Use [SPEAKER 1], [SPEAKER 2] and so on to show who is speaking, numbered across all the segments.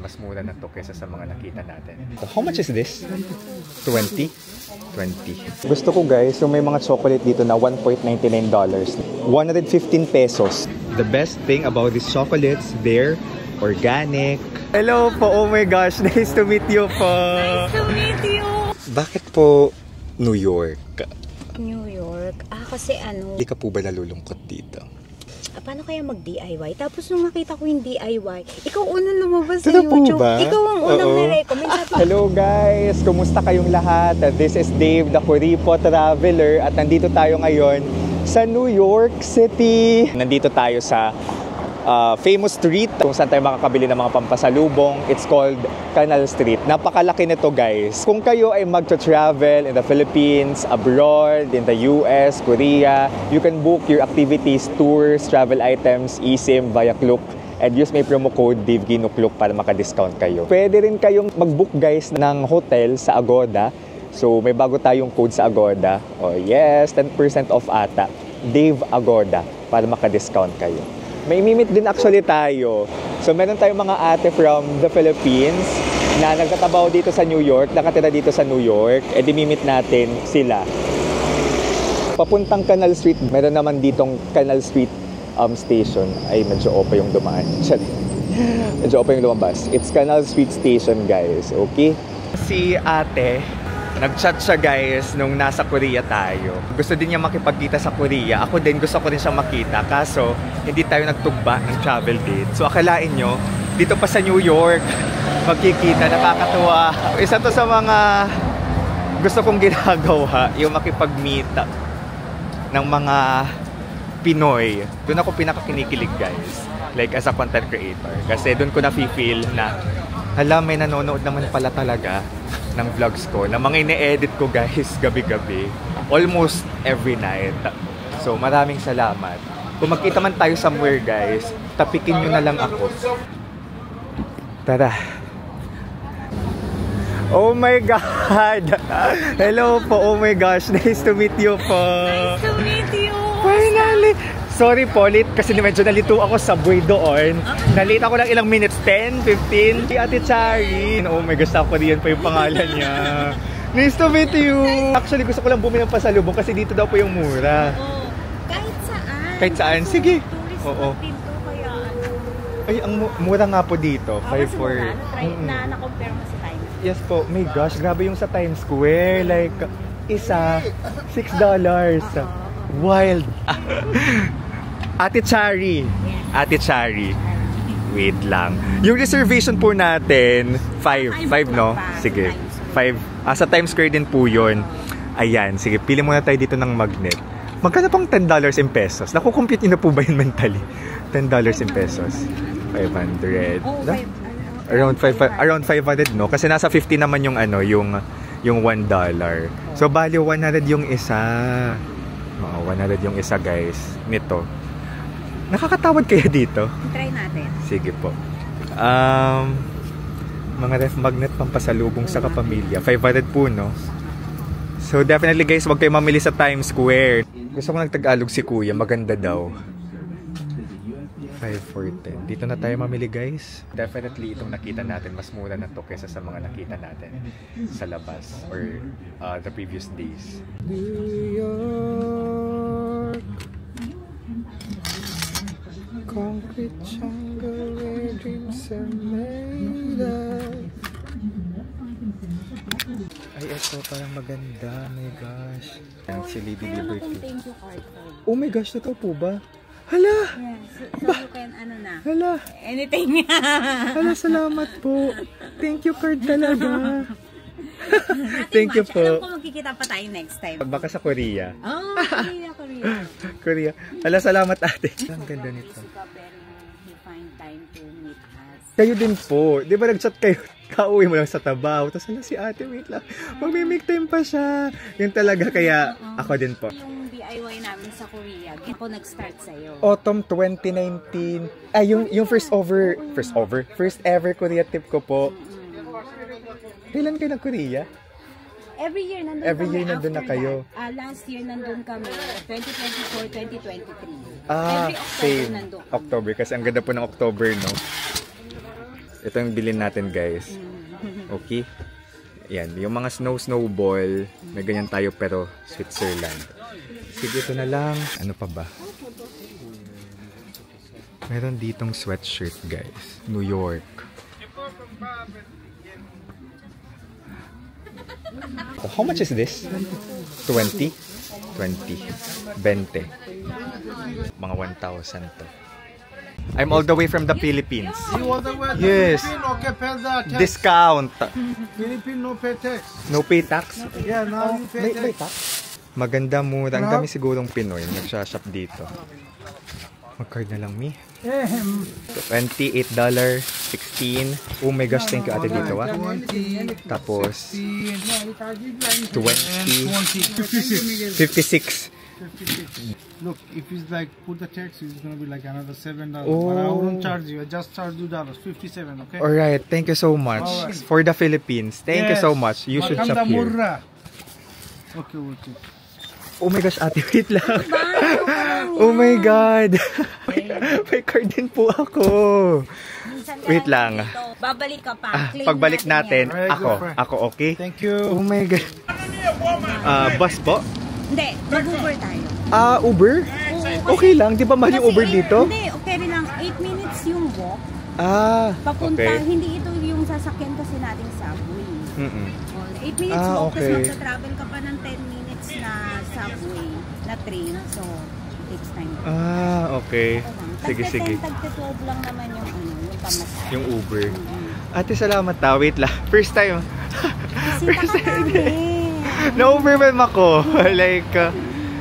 [SPEAKER 1] mas mura na to kaysa sa mga nakita natin. How much is this? 20? 20. Gusto ko guys, yung may mga chocolate dito na $1.99. 115 pesos. The best thing about these chocolates, they're organic. Hello po, oh my gosh, nice to meet you po.
[SPEAKER 2] Nice to meet you.
[SPEAKER 1] Bakit po New York?
[SPEAKER 2] New York? Kasi ano...
[SPEAKER 1] Hindi ka po ba nalulungkot dito?
[SPEAKER 2] Paano kaya mag-DIY? Tapos nung nakita ko yung DIY, ikaw unang lumabas sa
[SPEAKER 1] Ito
[SPEAKER 2] YouTube.
[SPEAKER 1] Ba?
[SPEAKER 2] Ikaw ang unang na-recommend.
[SPEAKER 1] Hello guys! Kumusta kayong lahat? This is Dave, the Kuripo Traveler. At nandito tayo ngayon sa New York City. Nandito tayo sa famous street kung saan tayo makakabili ng mga pampasalubong. It's called Canal Street. Napakalaki nito guys. Kung kayo ay magta-travel in the Philippines, abroad, in the US, Korea, you can book your activities, tours, travel items, eSIM via Klook and use my promo code DaveGinoKlook para maka-discount kayo. Pwede rin kayong mag-book guys ng hotel sa Agoda. So may bago tayong code sa Agoda. Oh yes, 10% off ata. Dave Agoda para maka-discount kayo. May imimit din actually tayo. So meron tayong mga ate from the Philippines na nagtatrabaho dito sa New York, nakatira dito sa New York, e dimimit natin sila. Papuntang Canal Street, meron naman ditong Canal Street station. Ay, medyo opa yung dumaan. Medyo opa yung lumabas. It's Canal Street Station, guys. Okay? Si ate, nag-chat siya guys nung nasa Korea tayo. Gusto din niya makipagkita sa Korea. Ako din gusto ko rin siyang makita. Kaso hindi tayo nagtugba ng travel date. So akalain nyo, dito pa sa New York magkikita, nakakatuwa. Isa to sa mga gusto kong ginagawa, yung makipag-meet ng mga Pinoy. Doon ako pinakakinikilig guys. Like as a content creator. Kasi doon ko na-feel na hala, may nanonood naman pala talaga ng vlogs ko, na mga ine-edit ko guys gabi-gabi, almost every night. So maraming salamat. Kung magkita man tayo somewhere guys, tapikin nyo na lang ako. Tara. Oh my God! Hello po, oh my gosh, nice to meet you po.
[SPEAKER 2] Nice to meet you.
[SPEAKER 1] Finally! Sorry po, late kasi medyo nalito ako sa subway doon. Nalate ako lang ilang minutes, 10, 15. Si Ate Chari. Oh my gosh, ako diyan pa yung pangalan niya. Nice to meet you. Actually, gusto ko lang bumili ng pasalubong kasi dito daw po yung mura.
[SPEAKER 2] Oo. Kahit saan.
[SPEAKER 1] Kahit saan? Sige.
[SPEAKER 2] Tourist
[SPEAKER 1] Oo.
[SPEAKER 2] pinto kaya ano.
[SPEAKER 1] Ay, ang mura nga po dito. 5 for...
[SPEAKER 2] Na-compare mo sa Times Square.
[SPEAKER 1] Yes po. My gosh, grabe yung sa Times Square. Like, isa, $6. Wild. Ate Chari. Ate Chari. Wait lang. Yung reservation po natin, 5 no? Sige. 5. Sa Times Square din po yun. Ayan. Sige, pili muna tayo dito ng magnet. Magkano pang $10 in pesos? Nakukompute nyo na po ba yun mentally? $10 in pesos. 500.
[SPEAKER 2] Oh,
[SPEAKER 1] Around 500 no? Kasi nasa 50 naman yung ano, yung $1. So, bali 100 yung isa. Oo, 100 yung isa guys. Nito. Nakakatawad kaya dito?
[SPEAKER 2] Try natin.
[SPEAKER 1] Sige po. Mga ref magnet pampasalubong sa kapamilya. 500 po, no? So, definitely guys, wag kayo mamili sa Times Square. Gusto ko nagtagalog si Kuya. Maganda daw. 5 for 10. Dito na tayo mamili guys. Definitely itong nakita natin, mas mura na to kaysa sa mga nakita natin sa labas or the previous days. New York, concrete jungle where dreams are made of. Ay, ito parang maganda. Oh my gosh. Si Lady Liberty.
[SPEAKER 2] Thank you card.
[SPEAKER 1] Oh my gosh, totoo po ba? Hala!
[SPEAKER 2] Yes. So you can, ano na?
[SPEAKER 1] Hala!
[SPEAKER 2] Anything.
[SPEAKER 1] Hala, salamat po. Thank you card talaga. Thank you po.
[SPEAKER 2] Alam ko magkikita pa tayo next time.
[SPEAKER 1] Baka sa Korea.
[SPEAKER 2] Oh, Korea.
[SPEAKER 1] Korea. Hala, salamat ate. Ang ganda nito.
[SPEAKER 2] Pero you find time to meet us.
[SPEAKER 1] Kayo din po. Di ba nag-chat kayo? Kauwi mo lang sa Tabaw. Tapos hala si ate, wait lang. Mag-make time pa siya. Yun talaga. Kaya ako din po.
[SPEAKER 2] Yung DIY namin sa Korea, ako nag-start sa'yo.
[SPEAKER 1] Autumn 2019. Ay, yung first ever Korea trip ko po. Kailan kayo nag-Korea?
[SPEAKER 2] Every year nandun
[SPEAKER 1] Every year nandun na kayo.
[SPEAKER 2] Last year nandun kami, 2024, 2023.
[SPEAKER 1] Ah,
[SPEAKER 2] Every October
[SPEAKER 1] same.
[SPEAKER 2] nandun kami.
[SPEAKER 1] October, kasi ang ganda po ng October, no? Ito yung bilhin natin, guys. Okay? Yan, yung mga snowball, may ganyan tayo pero Switzerland. Sige, ito na lang. Ano pa ba? Meron ditong sweatshirt, guys. New York. So, how much is this? 20? 20. 20. Mga 1,000 to. I'm all the way from the Philippines.
[SPEAKER 3] You all the way to
[SPEAKER 1] Yes.
[SPEAKER 3] Philippines? Okay, pay the tax.
[SPEAKER 1] Discount.
[SPEAKER 3] Philippine no pay tax.
[SPEAKER 1] No pay tax?
[SPEAKER 3] Yeah, now you pay
[SPEAKER 1] May
[SPEAKER 3] tax.
[SPEAKER 1] tax? Maganda mura. Ang dami sigurong Pinoy nagsa-shop dito. Mag-card na lang, mi. $28, 16. Oh my gosh, thank you ate dito, ah.
[SPEAKER 3] 20,
[SPEAKER 1] Tapos,
[SPEAKER 3] 20,
[SPEAKER 1] 56.
[SPEAKER 3] 56. Look, if it's like put the tax, it's gonna be like another $7. But I won't charge you. I just charge you $57. Okay.
[SPEAKER 1] Alright, thank you so much.
[SPEAKER 3] Alright.
[SPEAKER 1] For the Philippines, thank you so much. You should shop here.
[SPEAKER 3] Murra. Okay, okay.
[SPEAKER 1] Oh my gosh, ate, wait lang. Oh my God. May card din po ako. Wait lang.
[SPEAKER 2] Babalik ka pa. Claim
[SPEAKER 1] Pagbalik natin,
[SPEAKER 3] Very good, friend.
[SPEAKER 1] ako, okay?
[SPEAKER 3] Thank you.
[SPEAKER 1] Oh my God. Bus po?
[SPEAKER 2] Hindi, mag-Uber tayo.
[SPEAKER 1] Uber? Okay lang, di ba mahal yung
[SPEAKER 2] Kasi
[SPEAKER 1] Uber dito?
[SPEAKER 2] Hindi, okay rin lang. 8 minutes yung walk.
[SPEAKER 1] Ah,
[SPEAKER 2] Papunta,
[SPEAKER 1] okay.
[SPEAKER 2] hindi ito yung sasakyan kasi nating subway. 8 minutes
[SPEAKER 1] Ah,
[SPEAKER 2] walk,
[SPEAKER 1] okay.
[SPEAKER 2] tapos magta-travel ka pa ng 10 minutes na subway, na train. So, it takes time.
[SPEAKER 1] Okay. Sige, sige.
[SPEAKER 2] Tagte-12 lang naman yung yung pamasahe.
[SPEAKER 1] Yung Uber. Ate, salamat ta. Wait lang. First time.
[SPEAKER 2] Bisita ka namin.
[SPEAKER 1] Na-overwhelm ako. Like,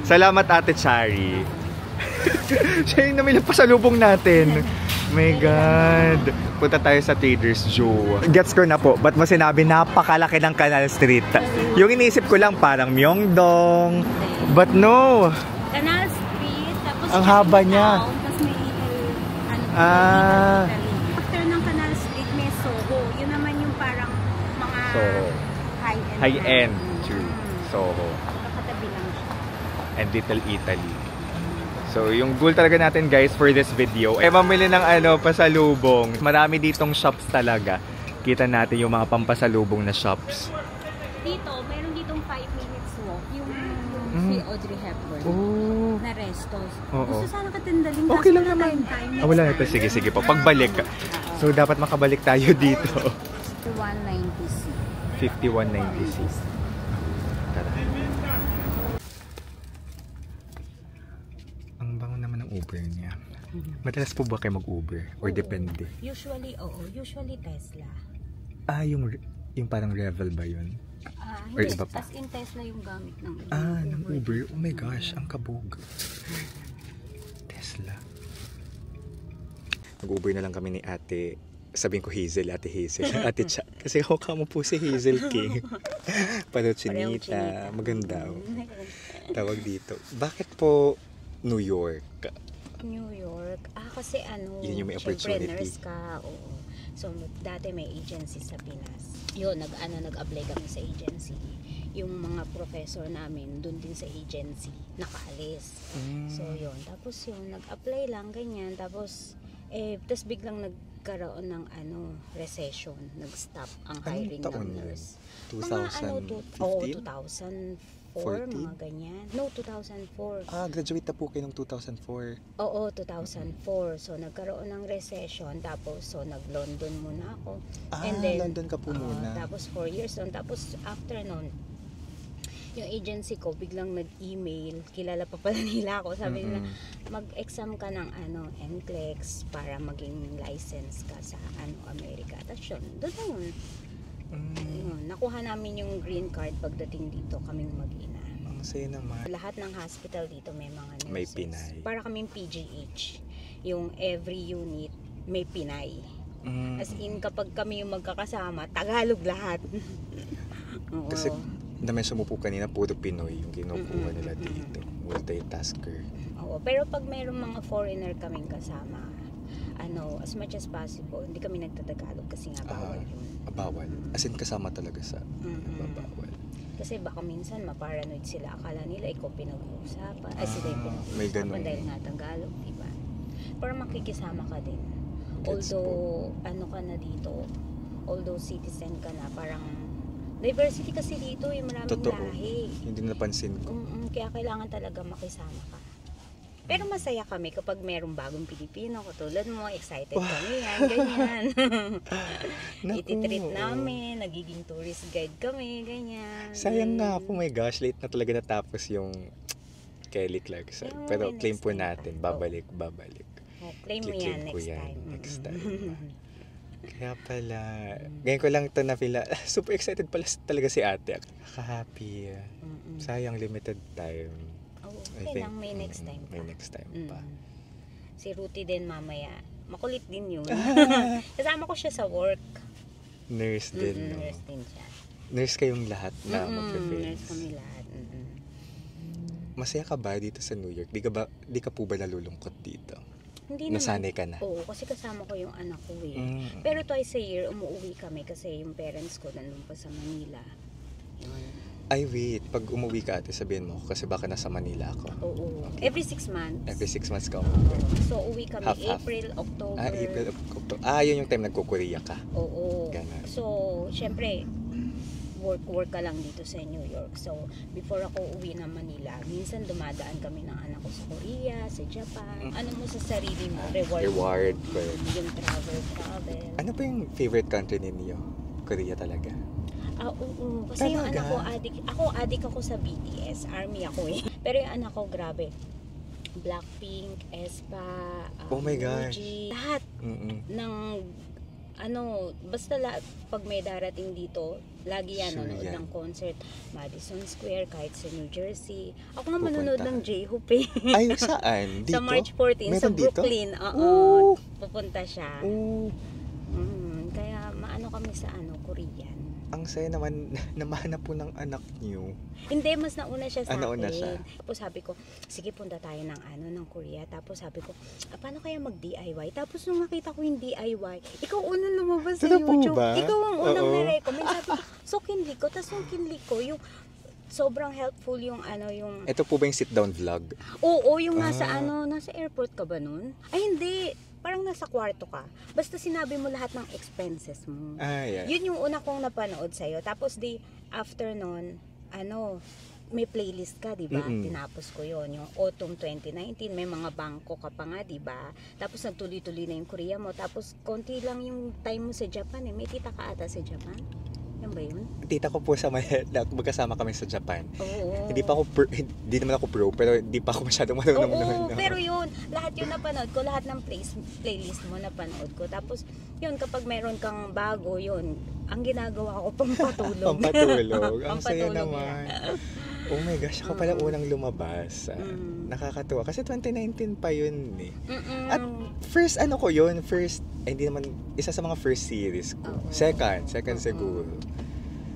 [SPEAKER 1] salamat ate Chari. Siya yung namilang pasalubong natin. My God. Punta tayo sa Trader's Joe. Gets ko na po. Ba't mo sinabi napakalaki ng Canal Street? Yung iniisip ko lang parang Myeongdong. But no.
[SPEAKER 2] Canal Street, tapos
[SPEAKER 1] Ang haba
[SPEAKER 2] Chinatown,
[SPEAKER 1] niya.
[SPEAKER 2] Tapos may
[SPEAKER 1] Ah.
[SPEAKER 2] After ng Canal Street, may Soho. Yun naman yung parang mga
[SPEAKER 1] Soho.
[SPEAKER 2] high-end.
[SPEAKER 1] High-end. True. Soho.
[SPEAKER 2] Nakatabi lang siya.
[SPEAKER 1] And Little Italy. So, yung goal talaga natin guys for this video ay mamili ng pasalubong. Marami ditong shops talaga. Kita natin yung mga pampasalubong na shops.
[SPEAKER 2] Dito, meron ditong 5 minutes walk. Yung si Audrey Hepburn
[SPEAKER 1] Oh.
[SPEAKER 2] na restos.
[SPEAKER 1] Oo.
[SPEAKER 2] Gusto sana katindaling.
[SPEAKER 1] Okay lang naman. Wala na ito. Sige, sige po. Pagbalik. So, dapat makabalik tayo dito.
[SPEAKER 2] 190C.
[SPEAKER 1] 51.96. Tara. Ang bango naman ng Uber niya. Madalas po ba kayo mag-Uber? Or
[SPEAKER 2] Oo.
[SPEAKER 1] depende?
[SPEAKER 2] Usually, oo. Usually Tesla.
[SPEAKER 1] Yung parang Revel ba yun? Or
[SPEAKER 2] Hindi.
[SPEAKER 1] iba pa?
[SPEAKER 2] As in Tesla yung gamit ng
[SPEAKER 1] Ng Uber. Oh my gosh, ang kabog. Tesla. Nag-Uber na lang kami ni ate. Sabihin ko Hazel, ate Hazel. Ate Cha. Kasi hawak mo po si Hazel King. Parang chinita. Maganda. Tawag dito. Bakit po New York?
[SPEAKER 2] New York. Kasi
[SPEAKER 1] Yun yung may
[SPEAKER 2] syempre
[SPEAKER 1] opportunity.
[SPEAKER 2] nurse ka. Oo. So, dati may agency sa Pinas. Yun, nag-apply kami sa agency. Yung mga professor namin, dun din sa agency, nakaalis. So, yun. Tapos yun, nag-apply lang, ganyan. Tapos, tapos biglang nagkaroon ng recession. Nag-stop ang
[SPEAKER 1] Anong
[SPEAKER 2] hiring
[SPEAKER 1] taon
[SPEAKER 2] ng
[SPEAKER 1] yun?
[SPEAKER 2] nurse.
[SPEAKER 1] 2015?
[SPEAKER 2] 2004,
[SPEAKER 1] 14?
[SPEAKER 2] mga ganyan. No, 2004.
[SPEAKER 1] Graduate na po kayo ng 2004.
[SPEAKER 2] Oo, 2004. So, nagkaroon ng recession. Tapos, so, nag-London muna ako.
[SPEAKER 1] London ka po muna.
[SPEAKER 2] Tapos, 4 years doon. Tapos, after nun, yung agency ko, biglang nag-email. Kilala pa pala nila ako. Sabi nila, mag-exam ka ng NCLEX para maging license ka sa Amerika. Tapos yun, doon na yun. Nakuha namin yung green card pagdating dito, kaming mag-ina.
[SPEAKER 1] Ang saya naman.
[SPEAKER 2] Lahat ng hospital dito may mga nurses.
[SPEAKER 1] May Pinay.
[SPEAKER 2] Para kaming PGH. Yung every unit may Pinay. As in, kapag kami yung magkakasama, Tagalog lahat. Oo.
[SPEAKER 1] Kasi na-mention mo po kanina, puro Pinoy yung kinukuha nila dito. Multitasker.
[SPEAKER 2] Oo, pero pag mayroong mga foreigner kaming kasama, as much as possible, hindi kami nagtatagalog kasi nga bawal yun.
[SPEAKER 1] Bawal. As in, kasama talaga sa bawal.
[SPEAKER 2] Kasi baka minsan maparanoid sila. Akala nila ikaw pinag-uusapan. Ay, sila yung
[SPEAKER 1] may
[SPEAKER 2] pinag-uusapan
[SPEAKER 1] ganun.
[SPEAKER 2] dahil nga Tagalog, diba? Pero makikisama ka din.
[SPEAKER 1] Gets po.
[SPEAKER 2] Although, ano ka na dito, although citizen ka na, parang diversity kasi dito, yung maraming
[SPEAKER 1] Totoo.
[SPEAKER 2] lahi.
[SPEAKER 1] Hindi napansin ko.
[SPEAKER 2] Kaya kailangan talaga makisama ka. Pero masaya kami kapag merong bagong Pilipino, katulad mo, excited kami yan, ganyan.
[SPEAKER 1] Naku,
[SPEAKER 2] Ititreat
[SPEAKER 1] oo.
[SPEAKER 2] namin, nagiging tourist guide kami, ganyan.
[SPEAKER 1] Sayang nga po, my gosh, late na talaga natapos yung Kelly Clarkson.
[SPEAKER 2] Yeah,
[SPEAKER 1] Pero
[SPEAKER 2] may
[SPEAKER 1] claim
[SPEAKER 2] next
[SPEAKER 1] po
[SPEAKER 2] time
[SPEAKER 1] natin,
[SPEAKER 2] pa.
[SPEAKER 1] babalik.
[SPEAKER 2] Oh, claim mo
[SPEAKER 1] Claim
[SPEAKER 2] yan
[SPEAKER 1] ko
[SPEAKER 2] next
[SPEAKER 1] yan
[SPEAKER 2] time.
[SPEAKER 1] next time. Kaya pala, ngayon ko lang ito na-feel, super excited pala talaga si ate. Kaka-happy. Sayang limited time.
[SPEAKER 2] Oh,
[SPEAKER 1] I
[SPEAKER 2] okay
[SPEAKER 1] think,
[SPEAKER 2] lang, may next time pa.
[SPEAKER 1] May next time pa.
[SPEAKER 2] Si Ruthie din mamaya. Makulit din yun. Kasama ko siya sa work.
[SPEAKER 1] Nurse din, no?
[SPEAKER 2] Nurse din siya.
[SPEAKER 1] Nurse kayong lahat na
[SPEAKER 2] Nurse
[SPEAKER 1] mag-friends.
[SPEAKER 2] kami lahat.
[SPEAKER 1] Masaya ka ba dito sa New York? Di ka po ba nalulungkot dito?
[SPEAKER 2] Hindi naman.
[SPEAKER 1] Nasanay ka na?
[SPEAKER 2] Oo, kasi kasama ko yung anak ko eh.
[SPEAKER 1] Mm.
[SPEAKER 2] Pero twice a year, umuwi kami kasi yung parents ko nandun pa sa Manila. Yun.
[SPEAKER 1] Ay wait, pag umuwi ka ate, sabihin mo kasi baka nasa Manila ako.
[SPEAKER 2] Oo. Every 6 months.
[SPEAKER 1] Every 6 months ka
[SPEAKER 2] Oo.
[SPEAKER 1] umuwi.
[SPEAKER 2] So, uwi kami
[SPEAKER 1] Half-half.
[SPEAKER 2] April, October.
[SPEAKER 1] April, October. Yun yung time nagko-Korea ka.
[SPEAKER 2] Oo.
[SPEAKER 1] Ganun.
[SPEAKER 2] So, syempre, work ka lang dito sa New York. So, before ako uwi ng Manila, minsan dumadaan kami ng anak ko sa Korea, sa Japan. Ano mo sa sarili mo?
[SPEAKER 1] Reward.
[SPEAKER 2] Yung travel.
[SPEAKER 1] Ano pa yung favorite country ninyo? Korea talaga.
[SPEAKER 2] Oo. Kasi yung
[SPEAKER 1] Talaga?
[SPEAKER 2] anak ko, adik ako sa BTS. Army ako eh. Pero yung anak ko, grabe. Blackpink, aespa,
[SPEAKER 1] Oh my gosh.
[SPEAKER 2] Muji, lahat ng basta pag may darating dito, lagi yan
[SPEAKER 1] Sure
[SPEAKER 2] nanonood
[SPEAKER 1] yan.
[SPEAKER 2] ng concert, Madison Square, kahit sa New Jersey. Ako nga
[SPEAKER 1] Pupunta.
[SPEAKER 2] manonood ng J-Hope eh.
[SPEAKER 1] Ay, saan? Dito?
[SPEAKER 2] Sa March 14, sa
[SPEAKER 1] Meron dito?
[SPEAKER 2] Brooklyn.
[SPEAKER 1] Ooh.
[SPEAKER 2] Pupunta siya.
[SPEAKER 1] Oh,
[SPEAKER 2] Kaya maano kami sa Korean.
[SPEAKER 1] ang saya naman na mahanap po ng anak niyo.
[SPEAKER 2] Hindi, mas nauna siya sa
[SPEAKER 1] Nauna
[SPEAKER 2] akin.
[SPEAKER 1] siya.
[SPEAKER 2] Tapos sabi ko, sige punta tayo ng Korea. Tapos sabi ko, paano kaya mag-DIY? Tapos nung nakita ko yung DIY, ikaw unang lumabas sa
[SPEAKER 1] Totoo po
[SPEAKER 2] YouTube.
[SPEAKER 1] ba?
[SPEAKER 2] Ikaw ang unang
[SPEAKER 1] Oo.
[SPEAKER 2] na-recommend. Sabi ko, so kinli ko. Tapos yung kinli ko, yung sobrang helpful yung yung...
[SPEAKER 1] Ito po ba yung sit-down vlog?
[SPEAKER 2] Oo, yung nasa
[SPEAKER 1] Ah.
[SPEAKER 2] nasa airport ka ba nun? Ay hindi, parang nasa kwarto ka. Basta sinabi mo lahat ng expenses mo.
[SPEAKER 1] Yeah.
[SPEAKER 2] Yun yung una kong napanood sa'yo. Tapos after nun, may playlist ka, di ba?
[SPEAKER 1] Mm-mm.
[SPEAKER 2] Tinapos ko yon yung Autumn 2019, may mga bangko ka pa nga, di ba? Tapos nagtuloy-tuloy na yung Korea mo. Tapos konti lang yung time mo sa Japan eh. May tita ka ata sa Japan? Yan ba yun?
[SPEAKER 1] Tita ko po sa Manila, magkasama kami sa Japan.
[SPEAKER 2] Oo.
[SPEAKER 1] Hindi naman ako pro, pero hindi pa ako masyadong marunong
[SPEAKER 2] Oo,
[SPEAKER 1] nun.
[SPEAKER 2] pero yun, lahat yun napanood ko, lahat ng playlist mo napanood ko. Tapos, yun, kapag meron kang bago, yun, ang ginagawa ko, pampatulog.
[SPEAKER 1] Pampatulog. Ang saya
[SPEAKER 2] Pampatulog
[SPEAKER 1] naman. Oh my gosh, ako pala unang lumabas. Nakakatuwa. Kasi 2019 pa yun eh. At first, hindi naman, isa sa mga first series ko.
[SPEAKER 2] Oo.
[SPEAKER 1] Second siguro.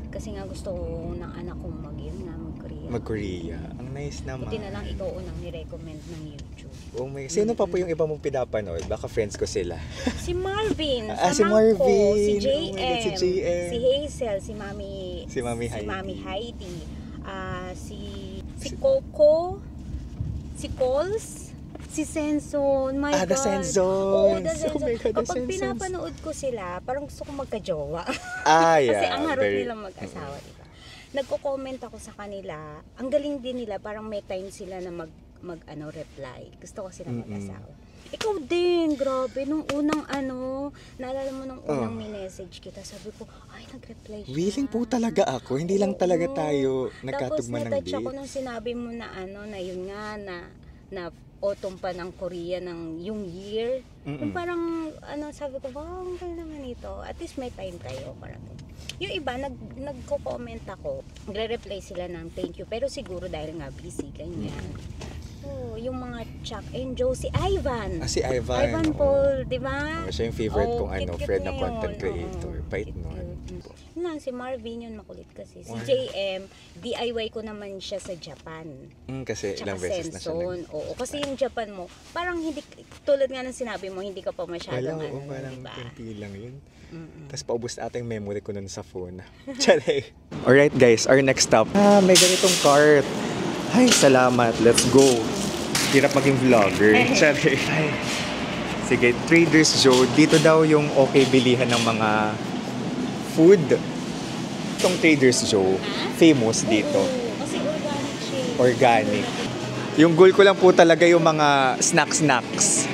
[SPEAKER 2] Kasi nga gusto ko ng anak kong mag-Korea.
[SPEAKER 1] Mag-Korea. Ang nice naman.
[SPEAKER 2] Buti na lang ikaw unang ni-recommend ng YouTube.
[SPEAKER 1] Oh my, sino pa po yung iba mong pinapanood? Baka friends ko sila.
[SPEAKER 2] Si Marvin,
[SPEAKER 1] Si
[SPEAKER 2] sama
[SPEAKER 1] Marvin.
[SPEAKER 2] ko, si
[SPEAKER 1] Oh my
[SPEAKER 2] JM,
[SPEAKER 1] God, si JM.
[SPEAKER 2] si Hazel, si Mami Heidi, si Coco, si Coles, si Senson, my
[SPEAKER 1] The
[SPEAKER 2] God.
[SPEAKER 1] Senzons.
[SPEAKER 2] Oo, the Senzons.
[SPEAKER 1] Oh my God, the
[SPEAKER 2] Kapag
[SPEAKER 1] Senzons.
[SPEAKER 2] pinapanood ko sila, parang gusto ko magka-jowa.
[SPEAKER 1] Yeah.
[SPEAKER 2] Kasi ang harap nilang mag-asawa, diba? Nagko-comment ako sa kanila, ang galing din nila, parang may time sila na reply. Gusto ko sila mag-asawa. Ikaw din, grabe, nung unang naalala mo nung unang minessage kita, sabi ko, ay, nag-reply siya.
[SPEAKER 1] Willing po talaga ako. Hindi lang talaga tayo nagkatugma ng
[SPEAKER 2] Tapos natouch ako
[SPEAKER 1] date.
[SPEAKER 2] nung sinabi mo na na yun nga, na autumn pa ng Korea ng yung year. Yung parang, sabi ko, wow, ang ganda naman ito. At least may time tayo. Parang, yung iba, nagko-comment ako. Nagre-reply sila ng thank you. Pero siguro dahil nga busy, ganyan. Oh, yung mga Chuck and Joe, si Ivan.
[SPEAKER 1] Si Ivan.
[SPEAKER 2] Ivan Paul, di ba?
[SPEAKER 1] Siya yung favorite kong
[SPEAKER 2] cute-cute
[SPEAKER 1] friend na
[SPEAKER 2] niya
[SPEAKER 1] content
[SPEAKER 2] yun.
[SPEAKER 1] creator.
[SPEAKER 2] Oo,
[SPEAKER 1] Bait
[SPEAKER 2] cute-cute.
[SPEAKER 1] nun.
[SPEAKER 2] Yun lang, si Marvin yun makulit kasi. Si
[SPEAKER 1] Wow.
[SPEAKER 2] JM, DIY ko naman siya sa Japan.
[SPEAKER 1] Kasi
[SPEAKER 2] Tsaka
[SPEAKER 1] ilang beses na siya
[SPEAKER 2] Senson. Oo, kasi yung Japan mo, parang hindi, tulad nga ng sinabi mo, hindi ka pa masyadong
[SPEAKER 1] parang
[SPEAKER 2] diba?
[SPEAKER 1] kunti lang yun. Tapos paubos na ata yung memory ko nun sa phone. Charay. Alright guys, our next stop. May ganitong cart. Ay, salamat. Let's go. Hirap maging vlogger. Charay. Ay. Sige, Trader's Joe. Dito daw yung okay bilihan ng mga food. Itong Trader's Joe, famous dito.
[SPEAKER 2] Kasi organic siya.
[SPEAKER 1] Organic. Yung goal ko lang po talaga yung mga snacks.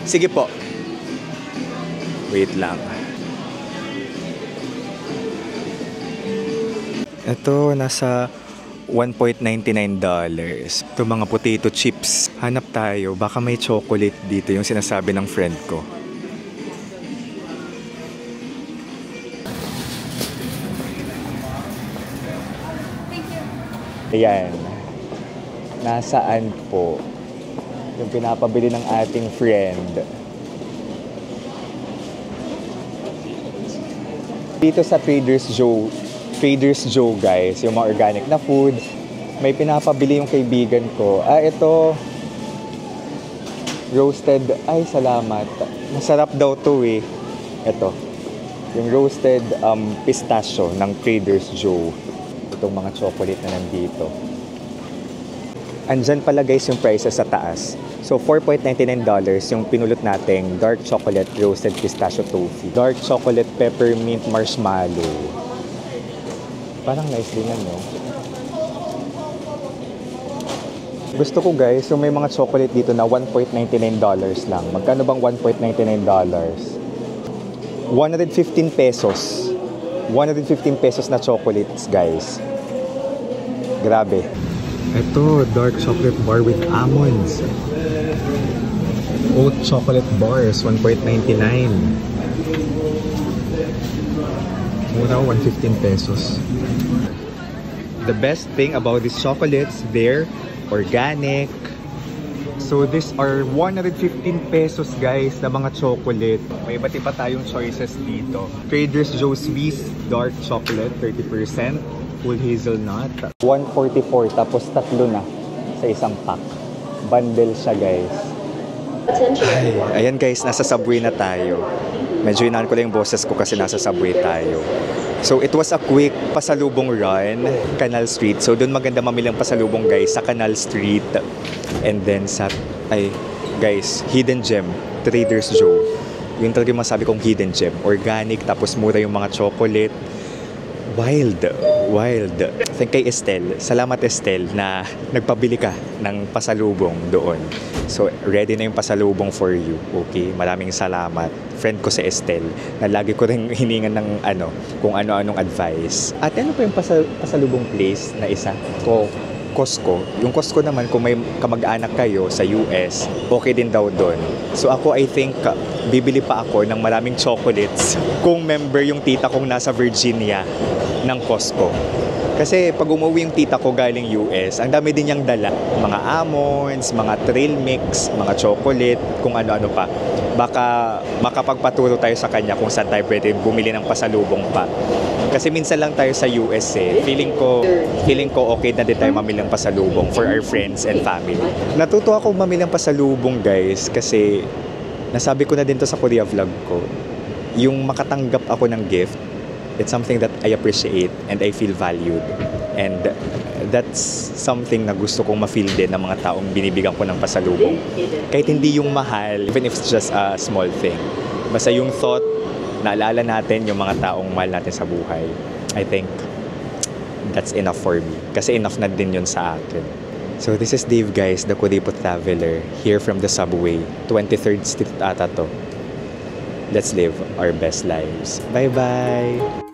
[SPEAKER 1] Sige po. Wait lang. Ito, nasa $1.99. Ito mga potato chips. Hanap tayo. Baka may chocolate dito, yung sinasabi ng friend ko. Ayan. Nasaan po yung pinapabili ng ating friend? Dito sa Trader's Joe guys, yung mga organic na food, may pinapabili yung kaibigan ko. Ito, roasted, ay salamat. Masarap daw to eh. Ito, yung roasted pistachio ng Trader's Joe. Itong mga chocolate na nandito. Andyan pala guys yung prices sa taas. So, $4.99 yung pinulot nating dark chocolate roasted pistachio toffee. Dark chocolate peppermint marshmallow. Parang nice din yan, no? Gusto ko guys, yung may mga chocolate dito na $1.99 lang. Magkano bang $1.99? 115 pesos. 115 pesos na chocolates, guys. Grabe. Ito, dark chocolate bar with almonds. Oat chocolate bars, $1.99. Mura, 115 pesos. The best thing about these chocolates, they're organic. So these are 115 pesos guys na mga chocolate. May iba't iba tayong choices dito. Trader's Joe Swiss Dark Chocolate, 30%. Full hazelnut. 144 tapos tatlo na sa isang pack. Bundle siya guys. Ay, ayan guys, nasa Subway na tayo. Medyo inaan ko lang yung boses ko kasi nasa Subway tayo. So it was a quick pasalubong run, Canal Street. So doon maganda mamili ang pasalubong guys sa Canal Street. And then sa, guys, Hidden Gem, Trader's Joe. Yun talaga yung masabi kong hidden gem. Organic, tapos mura yung mga chocolate. Wild. Thank kay Estelle. Salamat Estelle na nagpabili ka ng pasalubong doon. So, ready na yung pasalubong for you. Okay? Maraming salamat. Friend ko si Estelle na lagi ko rin hiningan ng kung ano-anong advice. At ano pa yung pasalubong place na isa? Costco. Yung Costco naman, kung may kamag-anak kayo sa US, okay din daw doon. So ako, I think, bibili pa ako ng maraming chocolates kung member yung tita kong nasa Virginia ng Costco. Kasi pag umuwi yung tita ko galing US, ang dami din niyang dala. Mga almonds, mga trail mix, mga chocolate, kung ano-ano pa. Baka makapagpaturo tayo sa kanya kung saan tayo pwede bumili ng pasalubong pa. Kasi minsan lang tayo sa US eh. Feeling ko okay na din tayo mamili ng pasalubong for our friends and family. Natuto ako mamili ng pasalubong guys kasi nasabi ko na din to sa Korea vlog ko. Yung makatanggap ako ng gift, it's something that I appreciate and I feel valued. And that's something na gusto kong ma-feel din ng mga taong binibigyan ko ng pasalubong. Kahit hindi yung mahal, even if it's just a small thing. Basta yung thought, naalala natin yung mga taong mahal natin sa buhay. I think that's enough for me. Kasi enough na din yun sa akin. So this is Dave guys, the Kuripot Traveler, here from the Subway. 23rd Street ata to. Let's live our best lives. Bye-bye!